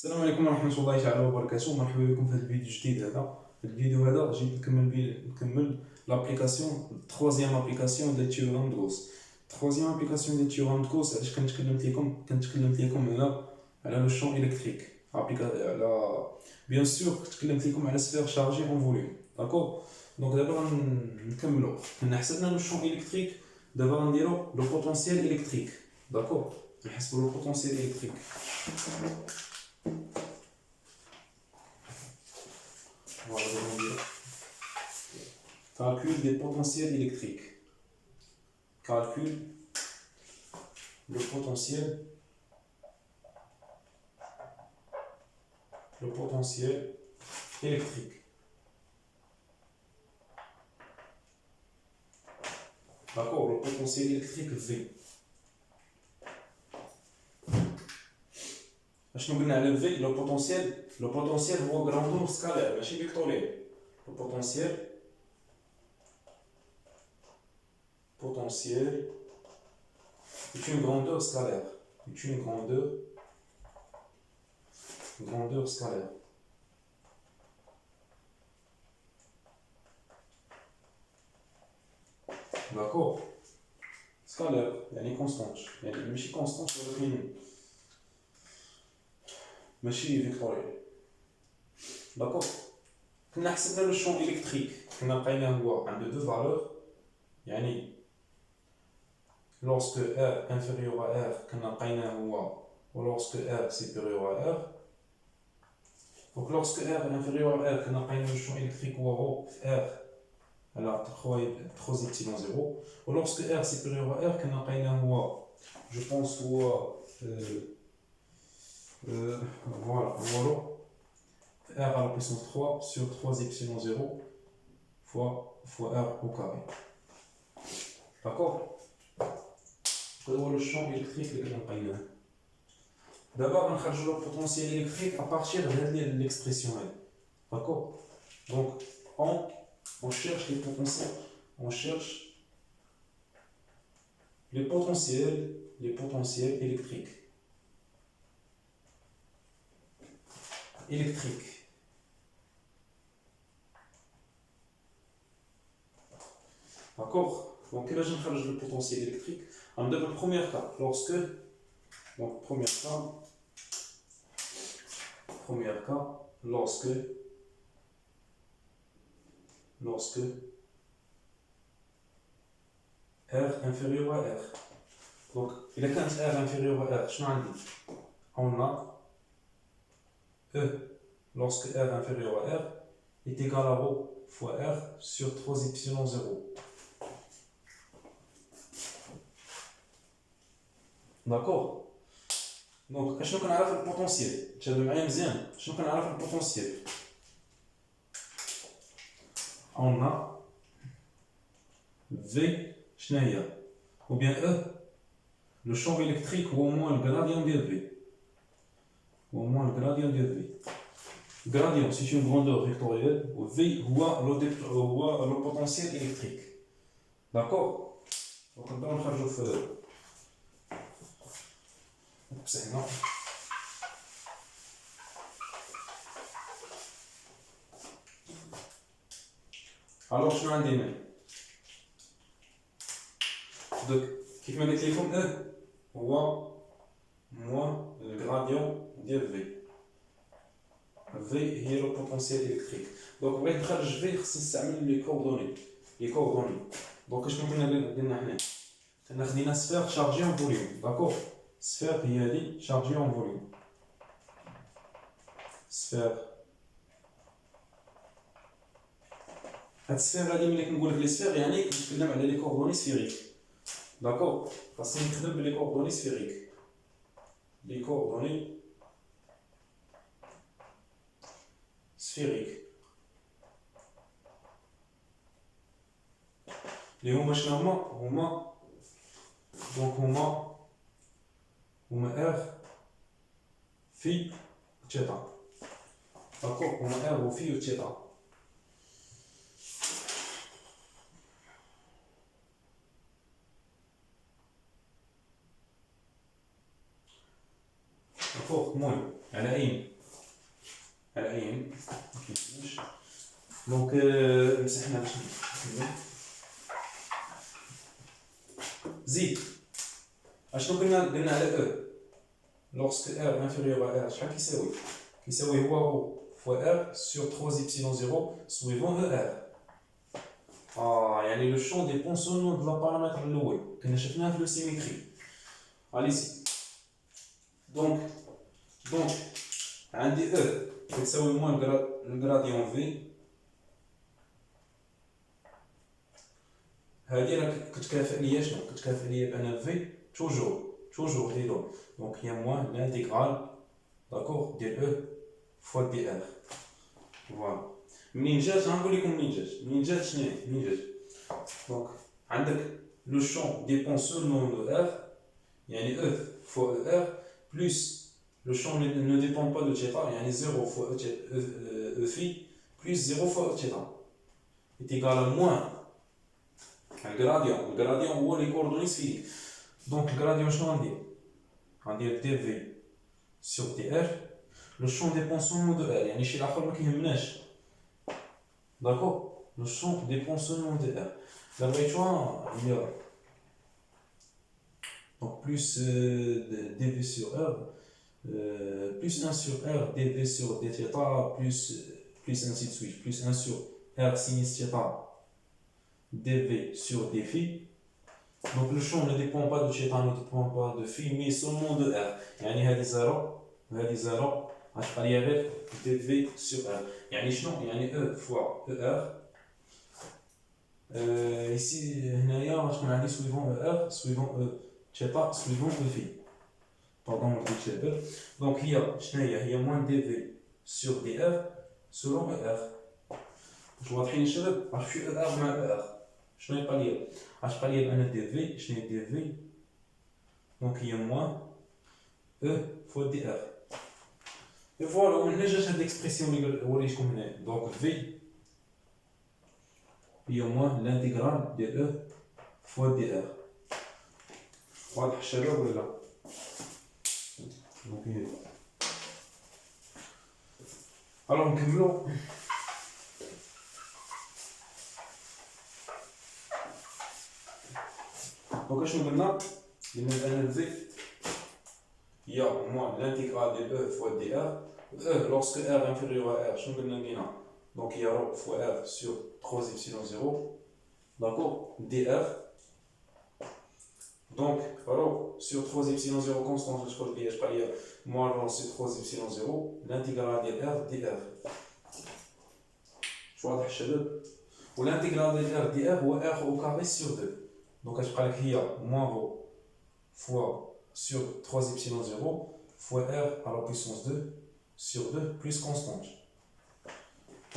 السلام عليكم ورحمة الله تعالى وبركاته. مرحبا بكم في هذا الفيديو الجديد. هذا الفيديو هذا جيت نكمل لابليكاسيون تخوازيام ابليكاسيون ديال تيورام دوغوس. تخوازيام ابليكاسيون ديال تيورام دوغوس علاش كنتكلمت لكم على لو شون الكتريك على بيان سور تكلمت لكم على سفير شارجي اون فوليوم. داكور. دونك دابا غنكملو. كنا حسبنا لو شون الكتريك، دابا غنديرو لو بوتونسييل الكتريك. داكور. نحسبو لو بوتونسييل الكتريك. Calcul des potentiels électriques. Calcul le potentiel électrique. D'accord, le potentiel électrique V. شنو قلنا على V؟ le potentiel هو grandeur scalaire ماشي vectoriel. Le potentiel est une grandeur scalaire. Grandeur scalaire. D'accord. Scalaire, يعني constante. يعني ماشي constante ولكن ماشي فيكتوريال. داكور. كنا حسبنا لو شون الكتريك، كنا لقيناه هو عنده دو فالور، يعني lorsque R inférieur à R كنا لقيناه هو lorsque R supérieur à R. Donc lorsque R inférieur à R كنا لقينا لو شون الكتريك هو رو في R على 3 epsilon 0. و lorsque R supérieur à R كنا لقيناه هو je pense هو voilà هو R à la puissance 3 sur 3 epsilon 0 fois R au carré. D'accord. هو le champ électrique اللي كنا لقيناه. دابا غنخرجوا le potentiel électrique à partir de l'expression هذه. D'accord. Donc on cherche les potentiels, les potentiels électriques. D'accord. Donc là je cherche le potentiel électrique. En le premier cas, lorsque R inférieur à R. Donc il est quand R inférieur à R, on a E lorsque R inférieur à R est égal à ρ fois R sur 3 epsilon 0. D'accord. Donc شنو كنعرف البوتونسييل؟ تشادو معايا مزيان. شنو كنعرف البوتونسييل؟ on a V شنو هي؟ ou bien E le champ électrique ou au moins le gradient de V. Gradient c'est une grandeur vectorielle ou V هو le potentiel électrique. D'accord. Donc on va نخرجوا في بصحنا. alors شنو عندي هنا؟ donc كيف ما قلت لكم E هو moins le gradient ديال V. V هي le potentiel électrique. donc بغيت نخرج V خصني نستعمل لي كوردوني. donc شنو كنا قلنا حنا؟ كنا خدينا سفير شارجي en volume. d'accord. سفير هي هذه شارجي en volume. سفير هاد السفير هادي ملي كنقول لك لي سفير يعني كنتكلم على لي كوردوني سفيريك. داكور. خاصني نخدم بلي كوردوني سفيريك. اللي هما شنو هما دونك هما ار في تيتا. داكور. هما ار وفي تيتا. داكور. المهم على اين على عين مكيمكنش. دونك مسحنا باش نكمل. زيد اشنو قلنا على او لوغسك ار انفيريور ا ار شحال كيساوي هو فوا ار سور 3 epsilon 0 سويفون او ار. يعني لو شون ديبون سولمون دو لا بارامتر الاول كنا شفناها في لو سيميتري. اليزي دونك عندي او كتساوي موان الغراديون في. هادي راه كتكافئ ليا شنو؟ كتكافئ ليا بان في توجور لي دون. دونك هي موان لانتيغرال داكوغ ديال او فوا دي ار. فوالا منين جات غنقول لكم منين جات شنو هي منين جات. دونك عندك لو شون ديبون سولمون دو ار يعني او فوا او ار بلس le champ ne dépend pas de θ يعني 0 fois e phi plus 0 fois θ est égal à moins le gradient هو les coordonnées sphériques. donc le gradient شنو غندير dv sur dr. le champ dépend seulement de r يعني شي الاخر ما كيهمناش. d'accord le champ dépend seulement de r. la بغيتوها هي donc plus dv sur r plus 1 sur r dv sur dθ plus ainsi de suite, plus 1 sur r sin θ dv sur dφ. donc le champ ne dépend pas de θ, ne dépend pas de φ mais seulement de r. يعني هذه 0 وهذه 0 غتبقى ليا غير dv sur r. يعني شنو؟ يعني e fois er ici هنايا غتكون عندي suivant er suivant θ suivant e phi. pardon mon petit. donc هي moins dv sur dr selon er. واش واضحين الشباب؟ راح في er مع er شنو يبقى ليا؟ غتبقى ليا بان dv شنو هي dv دونك هي moins e fois dr. et voilà ومن جات هاد ليكسبرسيون اللي وريتكم هنا. دونك v هي moins l'intégrale de e fois dr. واضح الشباب ولا لا؟ donc alors نكملو. donc اشنو قلنا بان v هي moins l'intégrale de e fois dr. e lorsque r inférieur à r شنو قلنا لينا؟ donc هي ρ fois r sur 3 epsilon 0 d'accord dr. donc ρ sur 3 epsilon 0 constante je crois que je moins ρ sur 3 epsilon 0 l'intégrale de r dr. شو واضح الشباب؟ والانتيغرال ديال r dr هو r au carré sur 2. donc غتبقى لك هي moins ρ fois sur 3 epsilon 0 fois r à la puissance 2 sur 2 plus constante.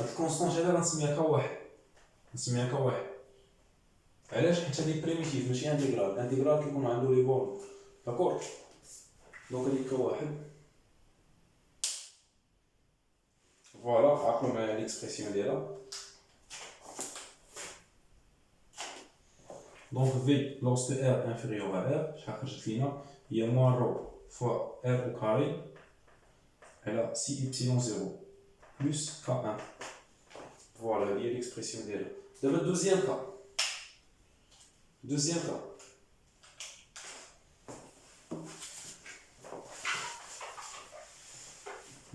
هاد الكونستانت هذا غنسميها كواحد علاش؟ حيت هادي بريميتيف ماشي انتيغرال. الانتيغرال كيكون عنده لي بورن داكور. دونك هادي كواحد. فوالا عقلوا معايا ليكسبرسيون ديالها. دونك v lorsque r inférieur à r شحال خرجت لينا؟ هي moins ρ fois r au carré على 6 epsilon 0 plus k1. voilà هي ليكسبرسيون ديالها. دابا دوزيام كا.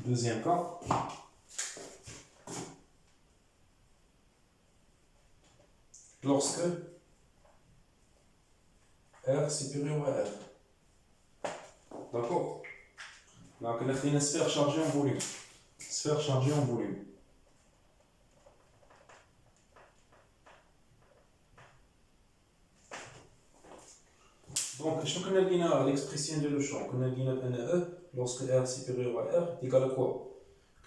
Deuxième cas, lorsque R supérieur à R. D'accord? Donc, on a une sphère chargée en volume. Donc, je connais l'expression de le champ. On a E lorsque R supérieur à R est égal à quoi?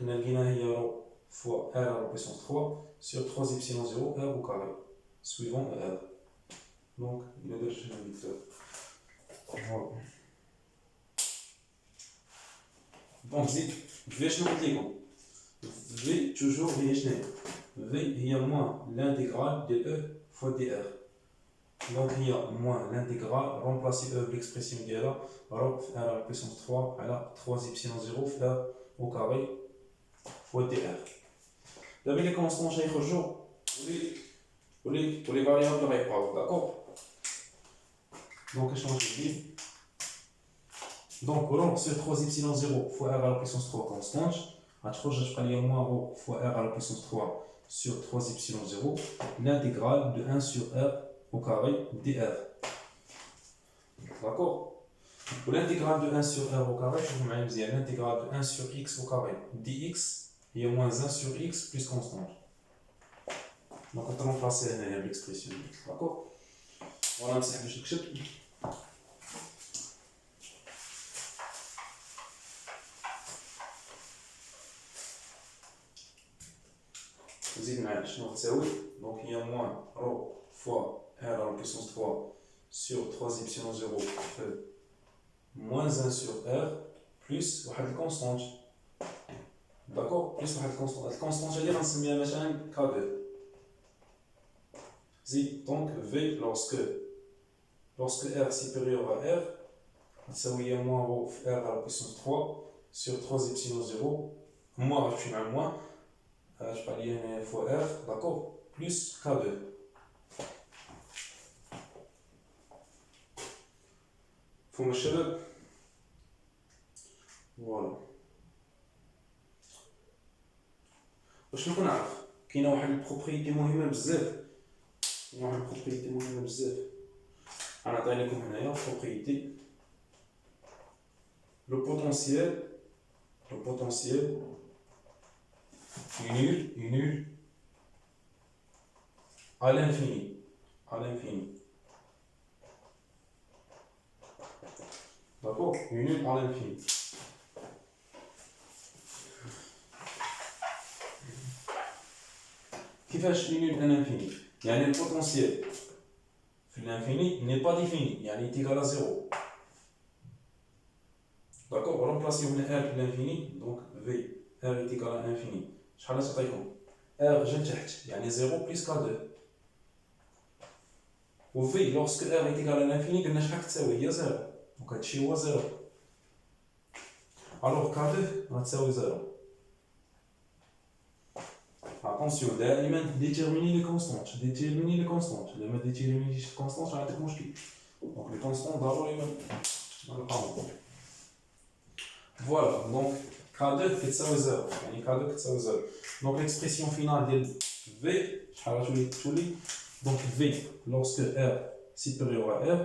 On a ρ fois R à la puissance 3 sur 3 epsilon 0 R au carré, suivant R. Donc, il est déjà le vecteur. Voilà. Donc, V, je ne sais pas. V, toujours, V, il y a moins l'intégrale de E fois dr. donc il y a moins l'intégrale, remplacer E l'expression qui est là, ρ à la puissance 3 à la 3 epsilon 0 faire au carré fois dr. D'abord les constants يخرجوا les variables répondent, d'accord? Donc je change de vie. Donc rho sur 3 epsilon 0 fois r à la puissance 3 constante. Je vais moins rho fois r à la puissance 3 sur 3 epsilon 0. L'intégrale de 1 sur r au carré dr. D'accord? Pour l'intégrale de 1 sur r au carré, je vous mets l'intégrale de 1 sur x au carré dx et moins 1 sur x plus constante. Donc on va remplacer l'expression. D'accord? Voilà, c'est ce que je fais. Donc il y a moins rho fois r à la puissance 3 sur 3 epsilon 0 fait moins 1 sur r plus une constante. D'accord? Plus une constante. La constante, je vais dire, on un kb. Donc v lorsque r supérieur à r, ça veut dire moins rho r à la puissance 3 sur 3 epsilon 0, moins je suis un moins. Je peux lire une fois r, d'accord, plus K2. Faut me chercher. Voilà. واش نكون نعرف كاينه واحد البروبريتي مهمه بزاف انا عطينا لكم هنايا بروبريتي le potentiel est nul à l'infini. D'accord? Il est nul à l'infini. كيفاش nul à l'infini؟ يعني le potentiel في l'infini n'est pas défini، يعني est égal à 0. D'accord? Remplaçons R pour l'infini, donc V, R est égal à l'infini. شحال تعطيكم؟ R جا لتحت، يعني 0 plus K2. و V lorsque R est égal à l'infini قلنا شحال تساوي؟ هي 0. Donc هادشي هو 0. Alors K2 غتساوي 0. Attention, دائما déterminer les constantes. لما déterminer les constantes غنعطيك مشكل. Donc les constantes ضروري نلقاهم. Voilà, donc K2 كتساوي 0. يعني K2 كتساوي 0. Donc l'expression finale ديال V شحال غتولي؟ Donc V lorsque R supérieur à R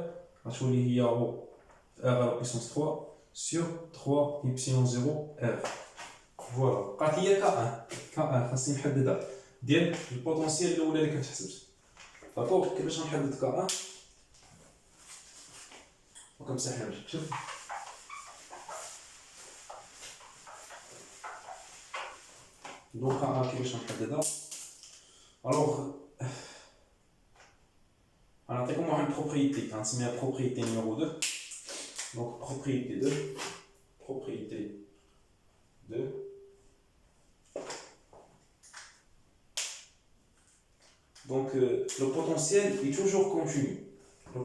غتولي هي rho R à la puissance 3 sur 3 epsilon 0 R. فوالا بقات ليا K1 خاصني نحددها ديال البوتونسيال الاولى اللي كنت حسبت. داكوغ كيفاش غنحدد K1 وكنمسح هنا شوف دونك K1 كيفاش غنحددها. الوغ غنعطيكم واحد البروبريتي غنسميها بروبريتي نيميرو 2. دونك propriété 2 Donc le potentiel est toujours continu. Le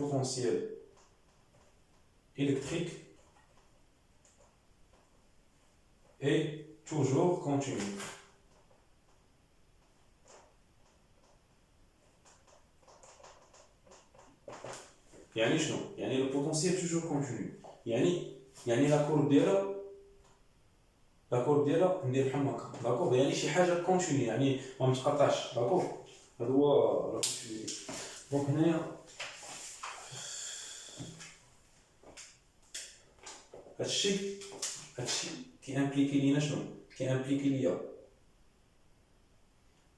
potentiel électrique est toujours continu. يعني شنو؟ يعني le potentiel est toujours continu. يعني la courbe ديالها ندير بحال هكا. داكوغ يعني شي حاجه كونتيني يعني ما متقطعش. داكوغ هذا هو لا كونتينيتي. دونك هنايا هادشي كيامبليكي لينا شنو؟ كيامبليكي ليا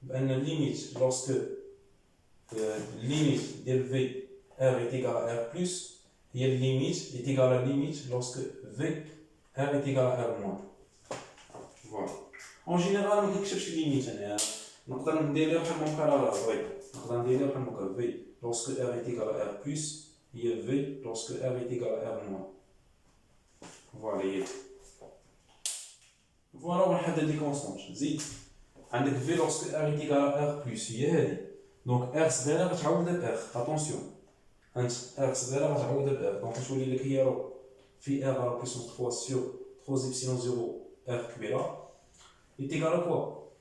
بان الليميت لوrsque الليميت ديال في R est égal à R plus, et la limite est égale à la limite lorsque V R est égal à R moins. Voilà. En général, on cherche la limite. On peut dire que V lorsque R est égal à R plus, et V lorsque R est égal à R moins. Voilà. Voilà, on a des constantes. Zit. Avec V lorsque R est égal à R plus, donc R c'est R. Attention. R صغيرة غتعوض ب R. دونك غتولي لك هي راه في R على puissance 3 sur 3 epsilon 0 R كبيرة est égal à quoi?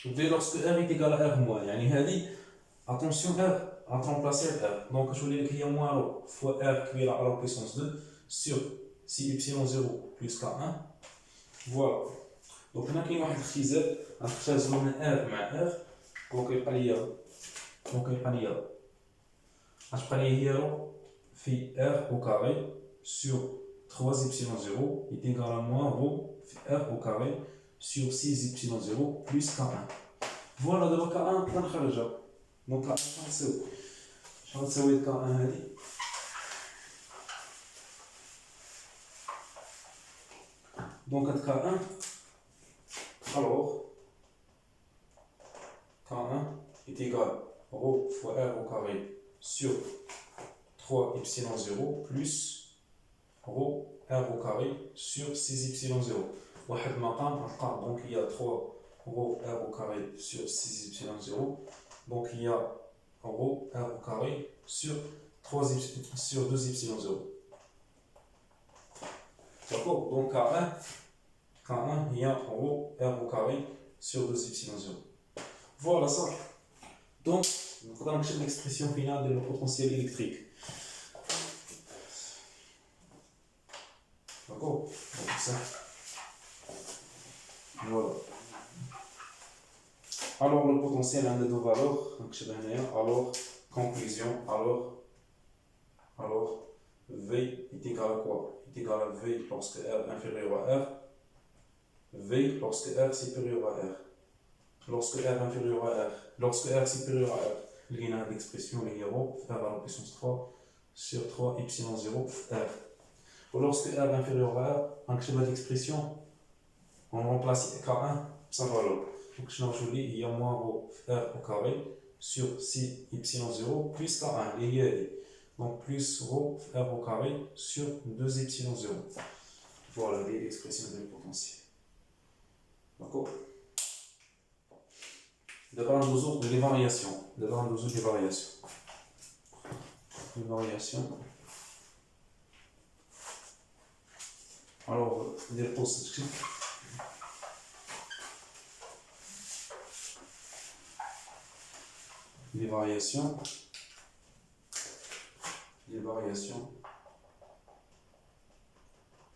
Dès lorsque R est égal à R moins, يعني هذه attention R à remplacer R. Donc je voulais écrire moins rho fois R كبيرة à la puissance 2 sur 6 epsilon 0 plus K1. Voilà. Donc هنا كاين واحد الاختزال غنختزلو من R مع R دونك يبقى ليا غتبقى ليا هي رho في R au carré sur 3 epsilon 0 est égal à moins rho في R au carré sur 6 epsilon 0 plus K1. Voilà, دابا K1 نقدر نخرجها. دونك K1 شنو غتساوي K1 هادي؟ دونك هاد K1 alors K1 est égal à rho fois R au carré sur 3 epsilon 0 plus rho R au carré sur 6 epsilon 0. واحد المقام غنلقى donc il y a 3 rho R au carré sur 6 epsilon 0. Donc il y a rho R au carré sur 2 epsilon 0. D'accord? Donc K1, il y a rho R au carré sur 2 epsilon 0. Voilà ça. Donc, nous allons chercher l'expression finale de le potentiel électrique. D'accord? Donc ça. Voilà. Alors le potentiel a deux valeurs. Donc alors conclusion. Alors V est égal à quoi? Est égal à V lorsque R est inférieur à R. V lorsque R est supérieur à R. Lorsque R est inférieur à R. Lorsque R est supérieur à R. Il y a l'expression rho R à la puissance 3 sur 3 epsilon 0 R. Lorsque R est inférieur à R, on a l'expression, on remplace K1 sans valeur. Donc je dis il y a moins rho R au carré sur 6 epsilon 0 plus K1. Donc plus rho R au carré sur 2 epsilon 0. Voilà l'expression de potentiel. D'accord? D'abord nous autres les variations. Les variations. Alors, les postes. Les variations.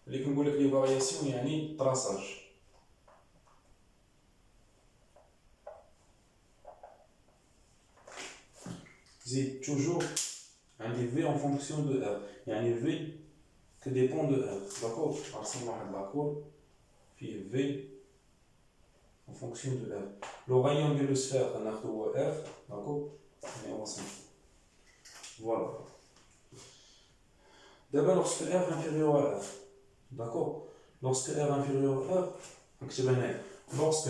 اللي كنقول لك لي فارياسيون يعني طراساج. زيد toujours عندي V en fonction de R. يعني V que dépend de R. D'accord? نرسم واحد لاكور فيه V en fonction de R. Le rayon de l'sphère غناخدو هو R. D'accord? Mais on va s'en foutre. Voilà. D'abord lorsque R est inférieur à R. D'accord? Lorsque R est inférieur à R, lorsque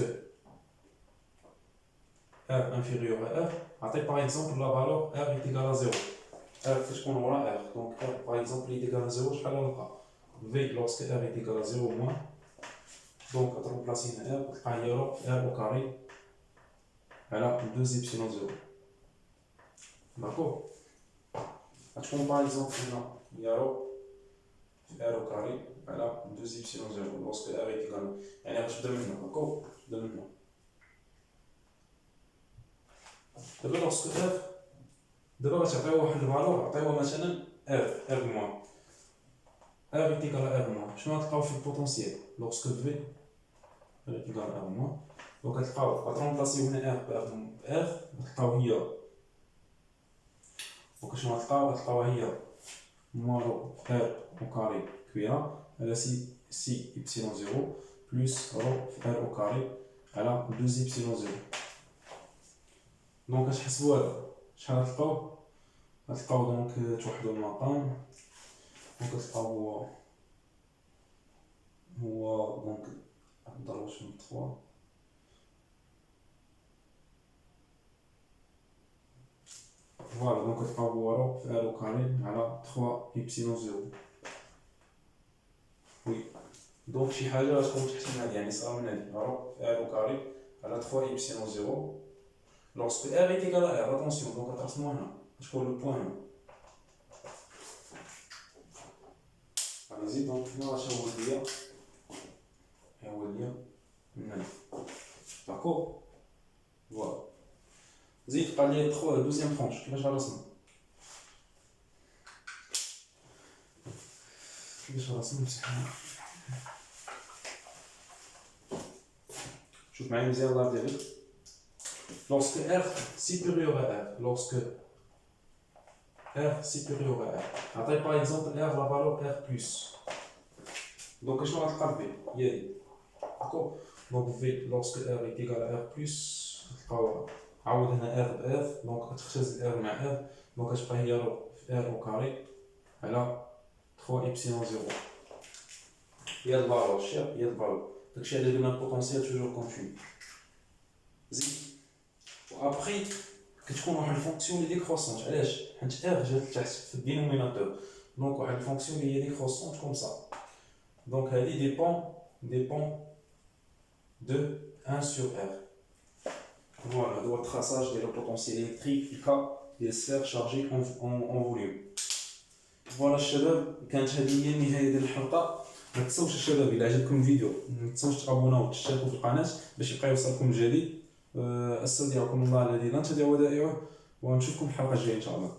R est inférieur à R, par exemple la valeur R est égale à 0. R fait qu'on aura R. Donc R par exemple est égal à 0, je vais le cas. V lorsque R est égal à 0 moins. Donc à remplacer R, R au carré. Elle a 2 epsilon 0. D'accord? Par exemple là, il y a R au carré. Elle a 2 epsilon 0 lorsque R est égal à. يعني غنبدا من هنا. D'accord? نبدا من هنا. دابا lorsque R دابا غتعطيو واحد الفالور عطيوها مثلا R moins. R est égal à R moins. شنو غتلقاو في البوتنسيال lorsque V est égal à R moins. دونك غتلقاو غترمبلاسيو هنا R ب R غتلقاو هي دونك شنو غتلقاو هي moins R au carré كبيرة على 6 epsilon 0 plus rho R au carré على 2 epsilon 0. دونك كتحسبوا هذا شحال غتلقاو دونك توحدوا المقام دونك كتلقاو هو دونك نضربو في 3 فوالا دونك كتلقاو هو رho في R au carré على 3 epsilon 0. وي دونك شي حاجه غتكون تحت من هادي يعني صغار من هادي رho في R au carré على 3 epsilon 0 lorsque R est égal à R. Attention, donc attention là, je prends le point. زيد دونك هنا واش هو ليا من داكوغ فوالا زيد قال لي دوزيام طرونش كيفاش غنرسم شوف معايا مزيان الله يرضي عليك lorsque R supérieur à R lorsque R supérieur à R عطيك par exemple R la valeur R plus donc شنو غتلقى في هي هي d'accord donc V lorsque R est égal à R plus تلقاو عوض هنا R ب R donc كتختزل R مع R donc كتبقى هي R au carré على 3 epsilon 0 il y a de valeur cher il y a de valeur داكشي علاش قلنا البوتونسيال توجور كونتينيو زيد وابخي كتكون واحد الفونكسيون اللي ديكروسونت علاش حيت ار جات تحت في الدينوميناتور دونك واحد الفونكسيون اللي هي ديكروسونت كوم سا دونك هادي ديبون de 1 sur R voilà هذا هو التراساج ديال البوتونسيال الكتريك في الكا ديال سفير شارجي اون فوليوم فوالا الشباب كانت هذه هي النهايه ديال الحلقه ما تنساوش الشباب الا عجبكم الفيديو ما تنساوش تابوناو وتشتركوا في القناه باش يبقى يوصلكم الجديد استودعكم الله الذي لا تضيع ودائعه ونشوفكم الحلقه الجايه ان شاء الله